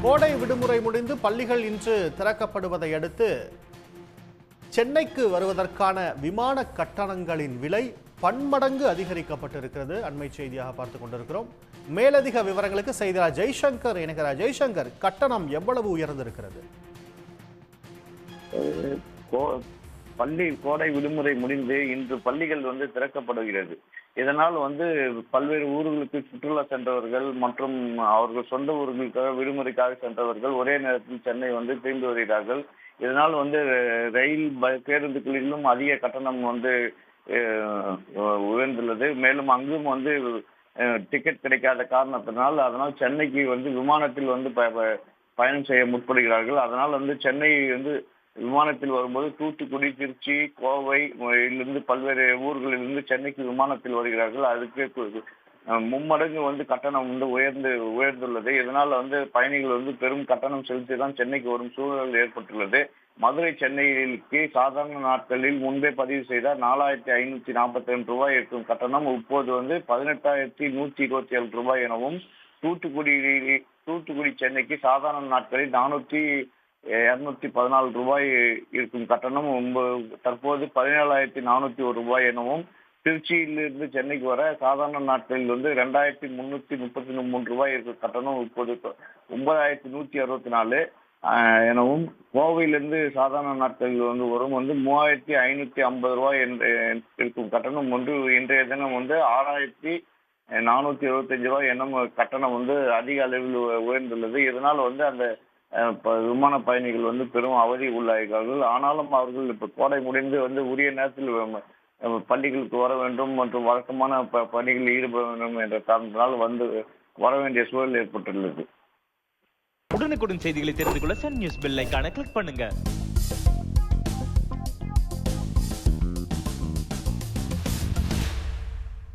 கோடை விடுமுறை முடிந்து பள்ளிகள் இன்று திறக்கப்படுவதை அடுத்து சென்னைக்கு வருவதற்கான விமான கட்டணங்களின் விலை பன்மடங்கு அதிகரிக்கப்பட்டிருக்கிறது. அண்மை செய்தியாக பார்த்துக் கொண்டிருக்கிறோம். மேலதிக விவரங்களுக்கு செய்தியாளர் ஜெய்சங்கர் இணைகிறார். ஜெய்சங்கர், கட்டணம் எவ்வளவு உயர்ந்திருக்கிறது? பள்ளி கோடை விடுமுறை முடிந்து இன்று பள்ளிகள் திறக்கப்படுகிறது. இதனால் பல்வேறு ஊர்களுக்கு சுற்றுலா சென்றவர்கள் மற்றும் அவர்கள் சொந்த ஊர்களுக்காக விடுமுறைக்காக சென்றவர்கள் ஒரே நேரத்தில் சென்னை திரும்பி வருகிறார்கள். இதனால் ரயில் பேருந்துகளிலும் அதிக கட்டணம் உயர்ந்துள்ளது. மேலும் அங்கும் டிக்கெட் கிடைக்காத காரணத்தினால் அதனால் சென்னைக்கு விமானத்தில் பயணம் செய்ய முற்படுகிறார்கள். அதனால் சென்னை விமானத்தில் வரும்போது தூத்துக்குடி, திருச்சி, கோவை இருந்து பல்வேறு ஊர்களிலிருந்து சென்னைக்கு விமானத்தில் வருகிறார்கள். அதுக்கு மும்மடங்கு கட்டணம் உயர்ந்துள்ளது. இதனால் பயணிகள் பெரும் கட்டணம் செலுத்தி தான் சென்னைக்கு வரும் சூழல் ஏற்பட்டுள்ளது. மதுரை சென்னைக்கு சாதாரண நாட்களில் முன்பே பதிவு செய்தால் 4542 ரூபாய் இருக்கும் கட்டணம் இப்போது 18,127 ரூபாய் எனவும், தூத்துக்குடி சென்னைக்கு சாதாரண நாட்களில் 214 ரூபாய் இருக்கும் கட்டணம் தற்போது 17,401 ரூபாய் எனவும், திருச்சியிலிருந்து சென்னைக்கு வர சாதாரண நாட்களில் 2,333 ரூபாய் இருக்கும் கட்டணம் இப்போது 9,164 எனவும், கோவையிலிருந்து சாதாரண நாட்களில் வரும் 3,550 ரூபாய் இருக்கும் கட்டணம் இன்றைய தினம் 6,475 ரூபாய் எனும் கட்டணம் அதிக அளவில் உயர்ந்துள்ளது. இதனால் அந்த விமான பயணிகள் பெரும் அவதி உள்ளாகிறார்கள். ஆனாலும் அவர்கள் இப்ப கோடை முடிந்து உரிய நேரத்தில் பள்ளிகளுக்கு வர வேண்டும் மற்றும் வழக்கமான பணிகளில் ஈடுபட வேண்டும் என்ற காரணத்தினால் வர வேண்டிய சூழல் ஏற்பட்டுள்ளது. உடனுக்குடன் செய்திகளை தெரிந்து கொள்ள சன் நியூஸ் பெல் ஐகானை கிளிக் பண்ணுங்க.